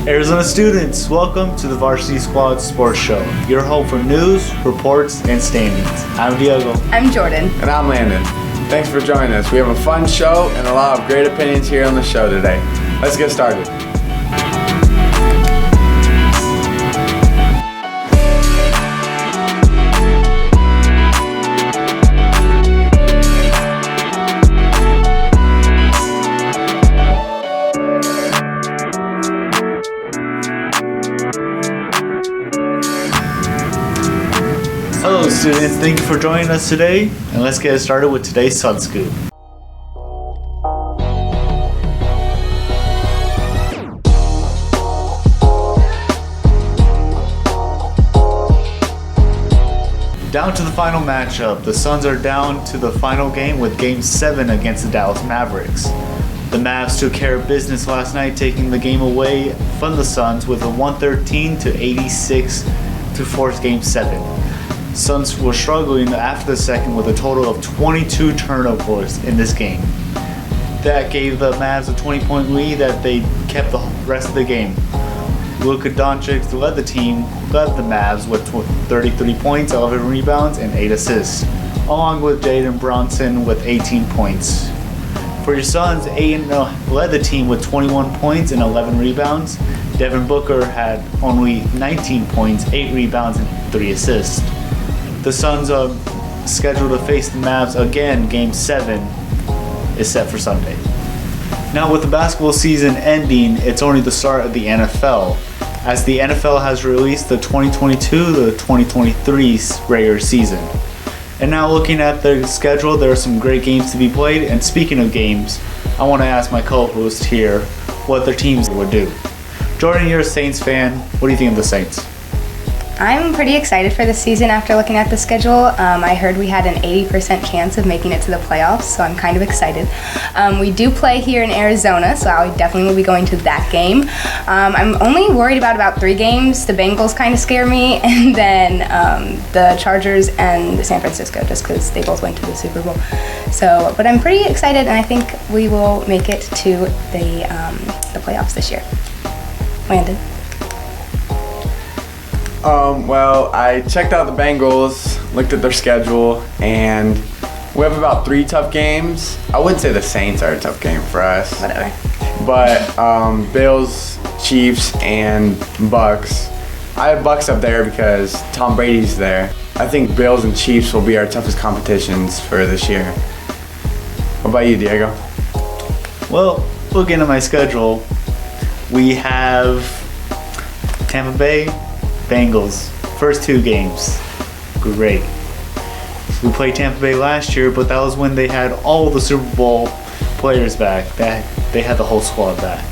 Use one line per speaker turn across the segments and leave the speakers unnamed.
Arizona students, welcome to the Varsity Squad Sports Show, your home for news, reports, and standings. I'm Diego.
I'm Jordan.
And I'm Landon. Thanks for joining us. We have a fun show and a lot of great opinions here on the show today. Let's get started.
Hello students, thank you for joining us today, and let's get started with today's Sun Scoop. Down to the final matchup, the Suns are down to the final game with Game 7 against the Dallas Mavericks. The Mavs took care of business last night, taking the game away from the Suns with a 113-86 to force Game 7. Suns were struggling after the second with a total of 22 turnovers in this game. That gave the Mavs a 20-point lead that they kept the rest of the game. Luka Doncic led the Mavs with 33 points, 11 rebounds, and 8 assists, along with Jalen Brunson with 18 points. For your Suns, Ayton led the team with 21 points and 11 rebounds. Devin Booker had only 19 points, 8 rebounds, and 3 assists. The Suns are scheduled to face the Mavs again. Game 7 is set for Sunday. Now, with the basketball season ending, it's only the start of the NFL, as the NFL has released the 2022-2023 regular season. And now looking at the schedule, there are some great games to be played. And speaking of games, I want to ask my co-host here what their teams would do. Jordan, you're a Saints fan. What do you think of the Saints?
I'm pretty excited for this season after looking at the schedule. I heard we had an 80% chance of making it to the playoffs, so I'm kind of excited. We do play here in Arizona, so I definitely will be going to that game. I'm only worried about 3 games. The Bengals kind of scare me, and then the Chargers and San Francisco, just because they both went to the Super Bowl. So, but I'm pretty excited, and I think we will make it to the playoffs this year. Landon?
Well, I checked out the Bengals, looked at their schedule, and we have about 3 tough games. I wouldn't say the Saints are a tough game for us.
Whatever.
But Bills, Chiefs, and Bucks. I have Bucks up there because Tom Brady's there. I think Bills and Chiefs will be our toughest competitions for this year. What about you, Diego?
Well, looking at my schedule, we have Tampa Bay, Bengals, first 2 games. Great. We played Tampa Bay last year, but that was when they had all the Super Bowl players back. They had the whole squad back.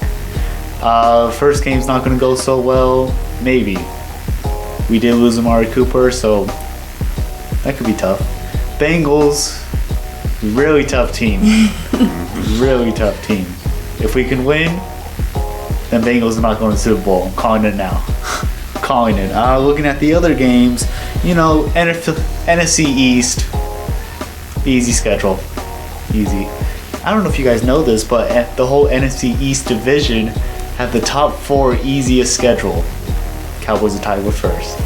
First game's not going to go so well. Maybe. We did lose Amari Cooper, so that could be tough. Bengals, really tough team. Really tough team. If we can win, then Bengals are not going to the Super Bowl. I'm calling it now. Calling it. Looking at the other games, NFC East, easy schedule. Easy. I don't know if you guys know this, but the whole NFC East division have the top 4 easiest schedule. Cowboys are tied with first.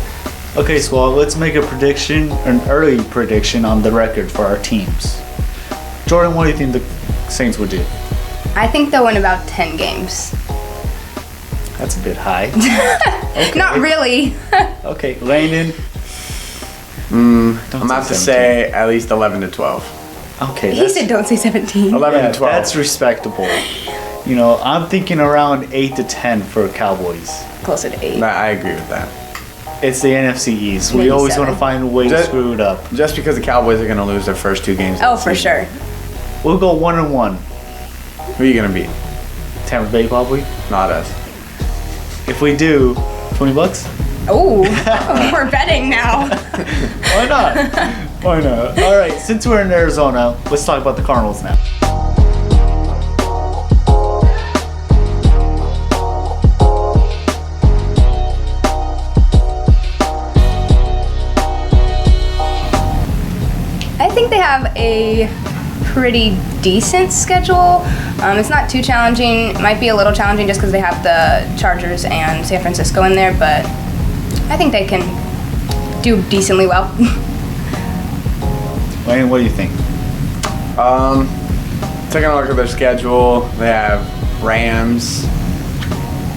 Okay, squad, let's make a prediction, an early prediction on the record for our teams. Jordan, what do you think the Saints would do?
I think they'll win about 10 games.
That's a bit high. Okay.
Not really.
Okay, Landon.
I'm about to say at least 11 to 12.
Okay.
He said don't say 17.
11 to 12.
That's respectable. I'm thinking around 8 to 10 for Cowboys.
Closer to 8.
I agree with that.
It's the NFC East.
Maybe
We always
7.
want to find a way to screw it up.
Just because the Cowboys are going to lose their first 2 games.
Oh, for sure.
We'll go 1-1.
Who are you going to beat?
Tampa Bay, probably.
Not us.
If we do, $20?
Oh, we're betting now.
Why not? Why not? All right, since we're in Arizona, let's talk about the Cardinals now.
I think they have a pretty decent schedule. It's not too challenging. It might be a little challenging just because they have the Chargers and San Francisco in there, but I think they can do decently well.
Wayne, what do you think?
Taking a look at their schedule, they have Rams,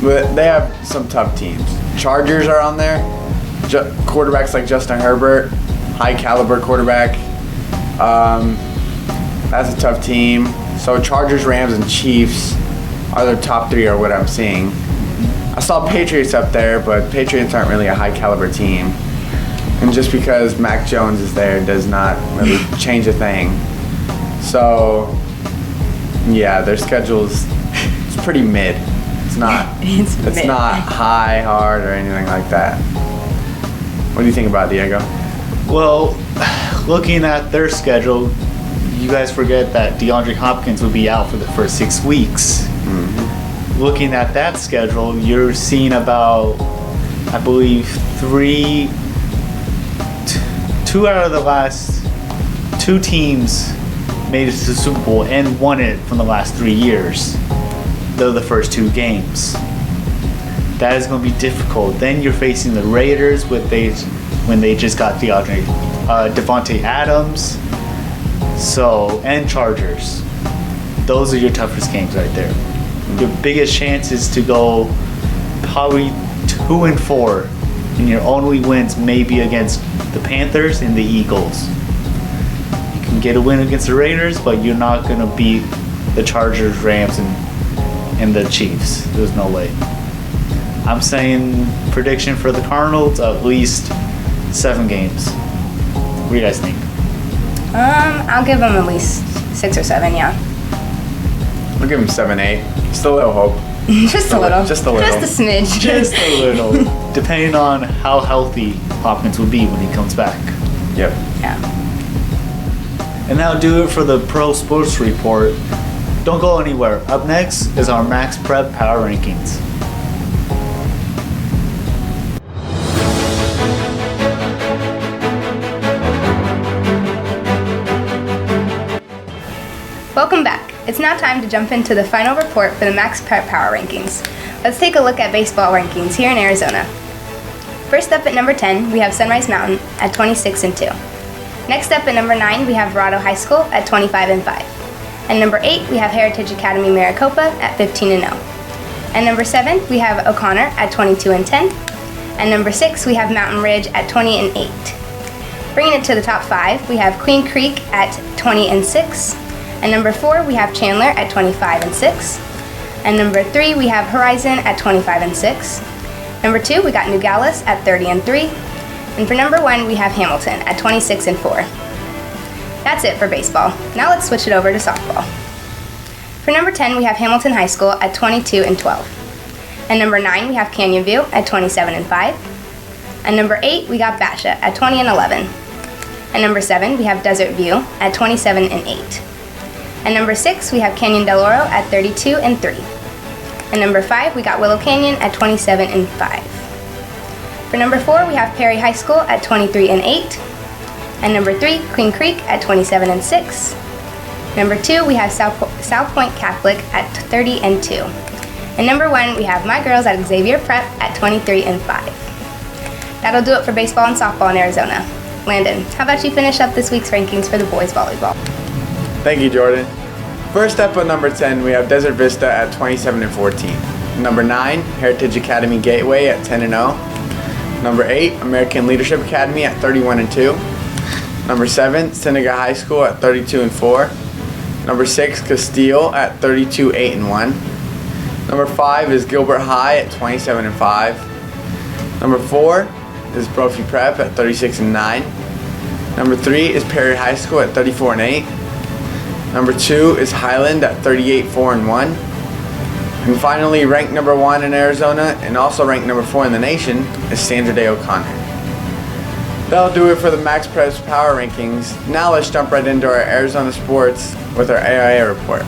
but they have some tough teams. Chargers are on there. Quarterbacks like Justin Herbert, high caliber quarterback. That's a tough team. So Chargers, Rams, and Chiefs are their top three, or what I'm seeing. I saw Patriots up there, but Patriots aren't really a high caliber team. And just because Mac Jones is there does not really change a thing. So, yeah, their schedule's it's pretty mid. It's not
It's
not high, hard, or anything like that. What do you think about it, Diego?
Well, looking at their schedule, you guys forget that DeAndre Hopkins will be out for the first 6 weeks.
Mm-hmm.
Looking at that schedule, you're seeing about, I believe, two out of the last 2 teams made it to the Super Bowl and won it from the last 3 years. They're the first 2 games. That is going to be difficult. Then you're facing the Raiders when they just got Devontae Adams, and Chargers. Those are your toughest games right there. Your biggest chance is to go probably 2-4, and your only wins may be against the Panthers and the Eagles. You can get a win against the Raiders, but you're not going to beat the Chargers, Rams, and the Chiefs. There's no way. I'm saying prediction for the Cardinals, at least 7 games. What do you guys think?
I'll give them at least 6 or 7, yeah.
I'll give them 7-8. Just a little hope.
Just a little.
Just a little.
Just a smidge.
Just a little, depending on how healthy Hopkins will be when he comes back.
Yep.
Yeah.
And that'll do it for the Pro Sports Report. Don't go anywhere. Up next is our Max Prep Power Rankings.
Welcome back. It's now time to jump into the final report for the Max Prep Power Rankings. Let's take a look at baseball rankings here in Arizona. First up at number 10, we have Sunrise Mountain at 26-2. Next up at number 9, we have Verrado High School at 25-5. And number 8, we have Heritage Academy Maricopa at 15-0. And number 7, we have O'Connor at 22-10. And number 6, we have Mountain Ridge at 20-8. Bringing it to the top 5, we have Queen Creek at 20-6. And number 4, we have Chandler at 25-6. And number 3, we have Horizon at 25-6. Number 2, we got Nogales at 30-3. And for number 1, we have Hamilton at 26-4. That's it for baseball. Now let's switch it over to softball. For number 10, we have Hamilton High School at 22-12. And number 9, we have Canyon View at 27-5. And number 8, we got Basha at 20-11. And number 7, we have Desert View at 27-8. And number 6, we have Canyon Del Oro at 32-3. And number 5, we got Willow Canyon at 27-5. For number 4, we have Perry High School at 23-8. And number 3, Queen Creek at 27-6. Number 2, we have South Point Catholic at 30-2. And number 1, we have my girls at Xavier Prep at 23-5. That'll do it for baseball and softball in Arizona. Landon, how about you finish up this week's rankings for the boys volleyball?
Thank you, Jordan. First up at number 10, we have Desert Vista at 27-14. Number 9, Heritage Academy Gateway at 10-0. Number 8, American Leadership Academy at 31-2. Number 7, Seneca High School at 32-4. Number 6, Castile at 32-8-1. Number 5 is Gilbert High at 27-5. Number 4 is Brophy Prep at 36-9. Number 3 is Perry High School at 34-8. Number 2 is Highland at 38-4-1. And finally, ranked number 1 in Arizona and also ranked number 4 in the nation is Sandra Day O'Connor. That'll do it for the Max Prep Power Rankings. Now let's jump right into our Arizona sports with our AIA report.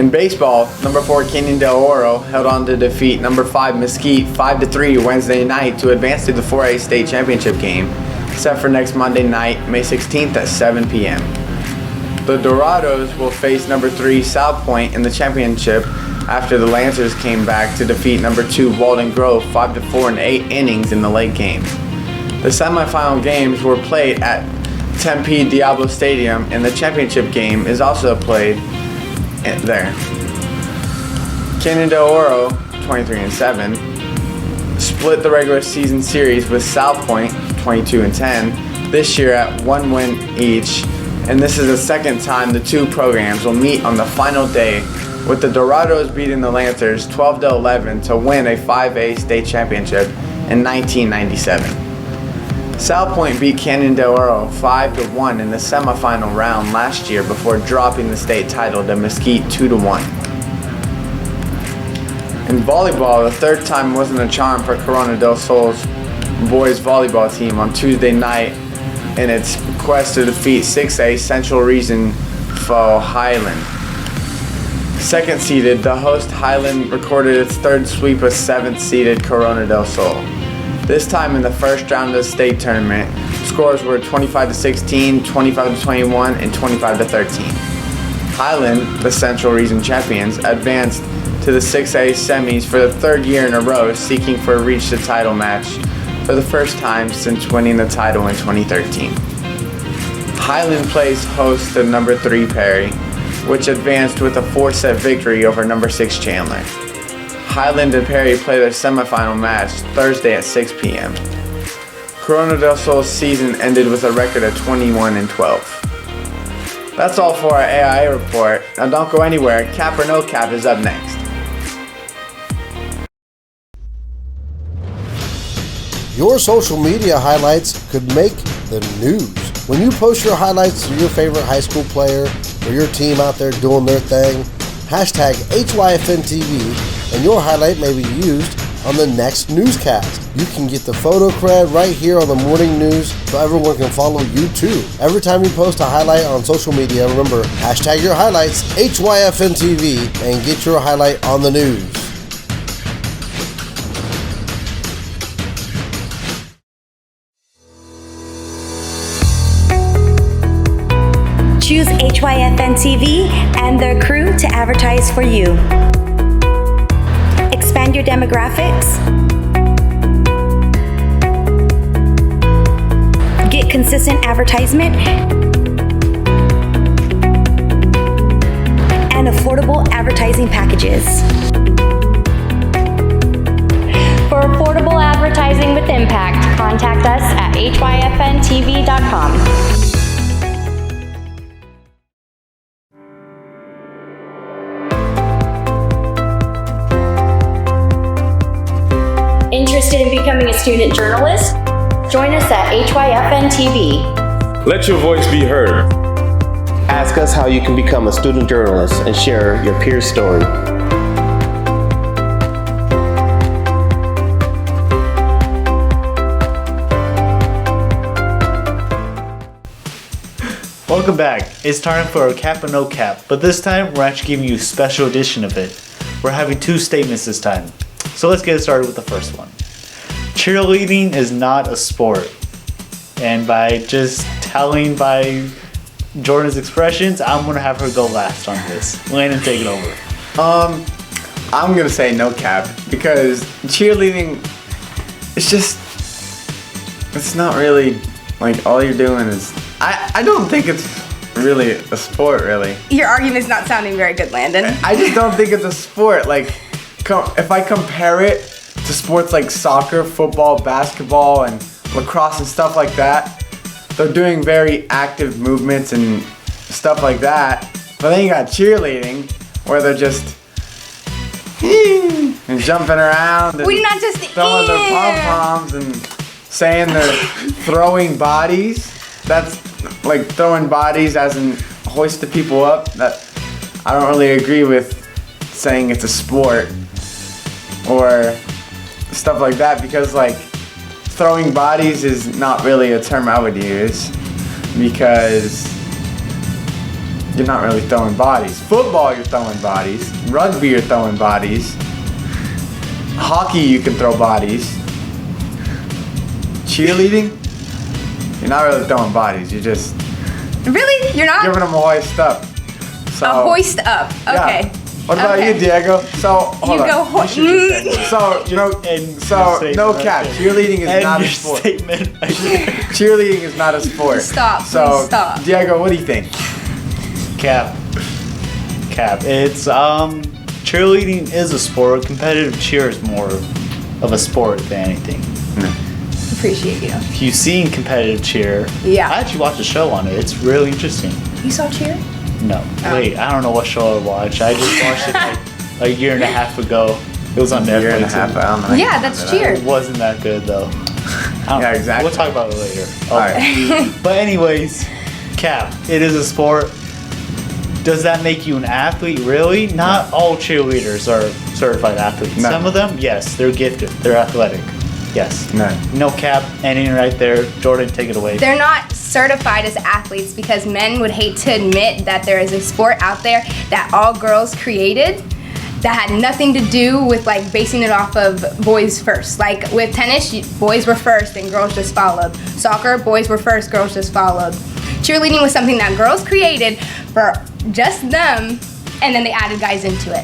In baseball, number 4 Canyon Del Oro held on to defeat number 5 Mesquite 5-3 Wednesday night to advance to the 4A state championship game, set for next Monday night, May 16th at 7 p.m. The Dorados will face number 3 South Point in the championship after the Lancers came back to defeat number 2 Walden Grove 5-4 in 8 innings in the late game. The semifinal games were played at Tempe Diablo Stadium, and the championship game is also played there. Canyon Del Oro, 23-7, split the regular season series with South Point, 22-10, this year at 1 win each, and this is the second time the two programs will meet on the final day, with the Dorados beating the Lancers 12-11 to win a 5A state championship in 1997. South Point beat Canyon Del Oro 5-1 in the semifinal round last year before dropping the state title to Mesquite 2-1. In volleyball, the third time wasn't a charm for Corona del Sol's boys volleyball team on Tuesday night in its quest to defeat 6A Central Region foe Highland. Second seeded, the host Highland recorded its third sweep of 7th seeded Corona del Sol. This time in the first round of the state tournament, scores were 25-16, 25-21, and 25-13. Highland, the Central Region champions, advanced to the 6A semis for the third year in a row, seeking for a reach the title match for the first time since winning the title in 2013. Highland plays host to number 3 Perry, which advanced with a 4-set victory over number 6 Chandler. Highland and Perry play their semifinal match Thursday at 6 p.m. Corona del Sol's season ended with a record of 21-12. That's all for our AI report. Now don't go anywhere. Cap or No Cap is up next.
Your social media highlights could make the news. When you post your highlights to your favorite high school player or your team out there doing their thing, hashtag HYFNTV, and your highlight may be used on the next newscast. You can get the photo cred right here on the morning news so everyone can follow you too. Every time you post a highlight on social media, remember, hashtag your highlights, HYFNTV, and get your highlight on the news.
Choose HYFN TV and their crew to advertise for you. Expand your demographics. Get consistent advertisement and affordable advertising packages.
For affordable advertising with impact, contact us at hyfntv.com. Interested in becoming a student journalist? Join us at HYFN TV.
Let your voice be heard.
Ask us how you can become a student journalist and share your peer story.
Welcome back. It's time for our Cap or No Cap, but this time we're actually giving you a special edition of it. We're having 2 statements this time. So let's get started with the first one. Cheerleading is not a sport. And by just telling by Jordan's expressions, I'm gonna have her go last on this. Landon, take it over.
I'm gonna say no cap because cheerleading, it's not really like all you're doing is. I don't think it's really a sport, really.
Your argument's not sounding very good, Landon.
I just don't think it's a sport. Like, if I compare it to sports like soccer, football, basketball, and lacrosse and stuff like that, they're doing very active movements and stuff like that. But then you got cheerleading, where they're just and jumping around and
We not just
throwing their pom-poms and saying they're throwing bodies. That's like throwing bodies as in hoist the people up. That I don't really agree with saying it's a sport or stuff like that, because like throwing bodies is not really a term I would use, because you're not really throwing bodies. Football, you're throwing bodies. Rugby, you're throwing bodies. Hockey, you can throw bodies. Cheerleading, you're not really throwing bodies. You're just
Really? You're not?
giving them a hoist up. So,
A hoist up.
yeah.
Okay.
What about
Okay.
you, Diego? So hold
You
on.
go hoist.
So no cap. Cheerleading is not a sport.
Statement.
Cheerleading is not a sport.
Stop,
So
please stop.
Diego, what do you think?
Cap. It's cheerleading is a sport. Competitive cheer is more of a sport than anything.
Appreciate you.
If you've seen competitive cheer,
Yeah.
I actually watched a show on it. It's really interesting.
You saw Cheer?
No, wait, I don't know what show I watched. I just watched it like a year and a half ago. It was on Netflix.
A year and a half. I don't know.
Yeah, that's Cheer.
It wasn't that good though.
Yeah, exactly.
We'll talk about it later.
All right.
But anyways, Cap, it is a sport. Does that make you an athlete? Really? Not all cheerleaders are certified athletes.
No.
Some of them, yes, they're gifted. They're athletic. Yes. No cap. Ending right there. Jordan, take it away.
They're not certified as athletes because men would hate to admit that there is a sport out there that all girls created that had nothing to do with like basing it off of boys first. Like with tennis, boys were first and girls just followed. Soccer, boys were first, girls just followed. Cheerleading was something that girls created for just them, and then they added guys into it.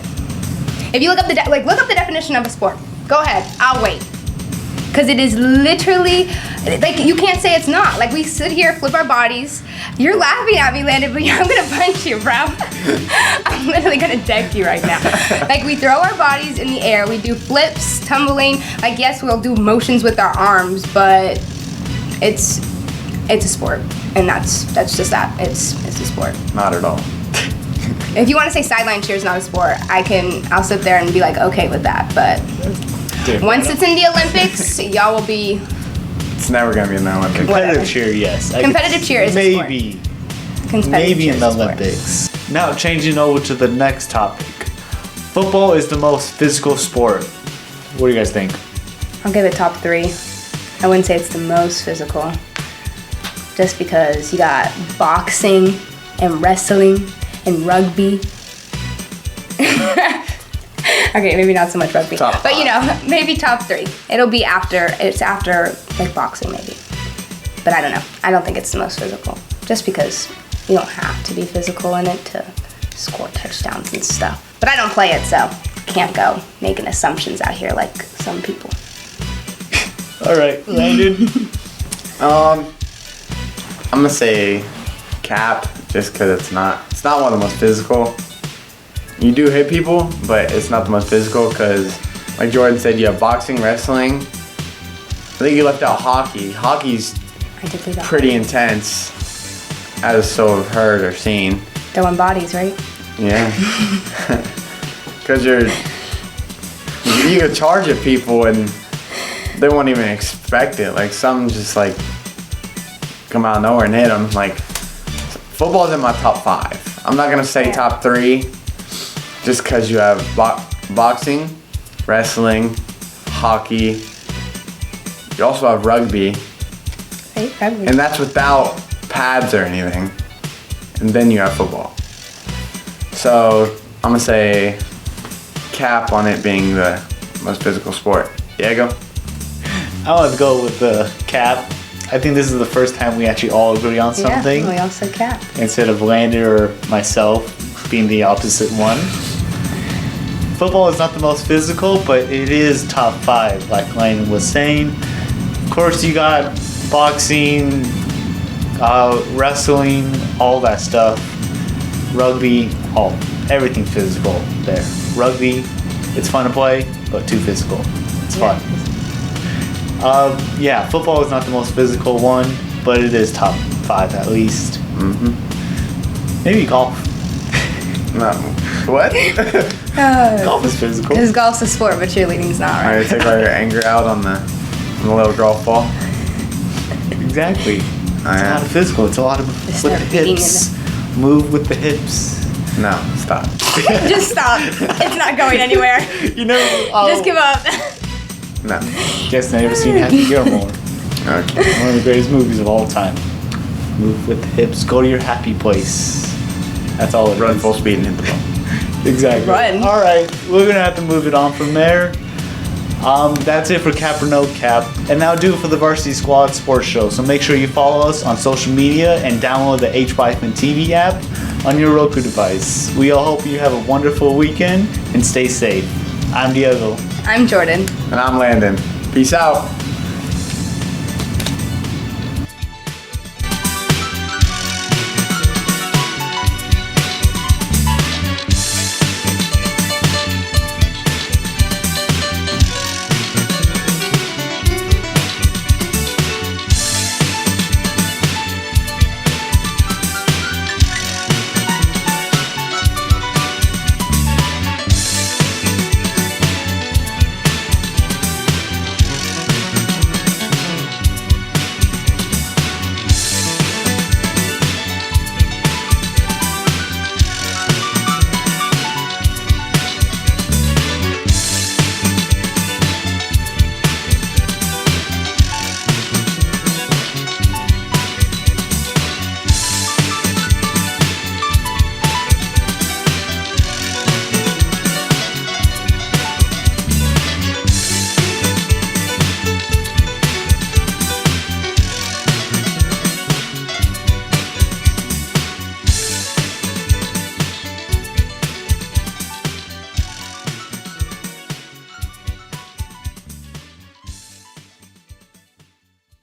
If you look up look up the definition of a sport. Go ahead, I'll wait. Because it is literally, like, you can't say it's not. Like, we sit here, flip our bodies. You're laughing at me, Landon, but I'm gonna punch you, bro. I'm literally gonna deck you right now. Like, we throw our bodies in the air. We do flips, tumbling. Like, yes, we'll do motions with our arms, but it's a sport. And that's just that. It's a sport.
Not at all.
If you want to say sideline cheer is not a sport, I'll sit there and be like, okay with that, but once it's in the Olympics, y'all will be.
It's never gonna be in the Olympics.
Competitive cheer, yes.
Competitive cheer is a sport.
maybe
Competitive cheer
in
is
the
a sport.
Olympics. Now changing over to the next topic. Football is the most physical sport. What do you guys think?
I'll give it top 3. I wouldn't say it's the most physical, just because you got boxing and wrestling and rugby. Okay, maybe not so much rugby,
Top
but you know, maybe top 3. It'll be after like boxing maybe, but I don't know. I don't think it's the most physical, just because you don't have to be physical in it to score touchdowns and stuff. But I don't play it, so can't go making assumptions out here like some people.
All right, Landon.
I'm gonna say cap, just because it's not one of the most physical. You do hit people, but it's not the most physical because, like Jordan said, you have boxing, wrestling. I think you left out hockey. Hockey's
I did leave that.
pretty intense, as so have heard or seen.
Throwing bodies, right?
Yeah. Because you could charge at people and they won't even expect it. Like some just like come out of nowhere and hit them. Like football's in my top 5. I'm not gonna say top 3, just because you have boxing, wrestling, hockey. You also have rugby,
Right, rugby.
and that's without pads or anything. And then you have football. So I'm gonna say cap on it being the most physical sport. Diego?
I want to go with the cap. I think this is the first time we actually all agree on something
Yeah, we all said cap.
instead of Landon or myself being the opposite one. Football is not the most physical, but it is top 5, like Landon was saying. Of course, you got boxing, wrestling, all that stuff. Rugby, everything physical there. Rugby, it's fun to play, but too physical. It's fun. Yeah, football is not the most physical one, but it is top 5 at least. Maybe golf.
No. What?
Golf is physical.
Because golf's a sport, but cheerleading's not, right?
Alright, take all your anger out on the little golf ball.
Exactly. It's a lot of physical. It's a lot of
Just
with the
start beating
hips. Move with the hips.
No, stop.
Just stop. It's not going anywhere.
You know.
Just give up.
No.
Guess I never seen Happy Gilmore.
Okay.
One of the greatest movies of all time. Move with the hips. Go to your happy place. That's all it
Run
is.
full speed and hit the ball.
Exactly.
Run.
All right, we're gonna have to move it on from there. That's it for Cap or No Cap, and that'll do it for the Varsity Squad Sports Show. So make sure you follow us on social media and download the hyfntv app on your Roku device. We all hope you have a wonderful weekend and stay safe. I'm Diego.
I'm Jordan.
And I'm Landon. Peace out.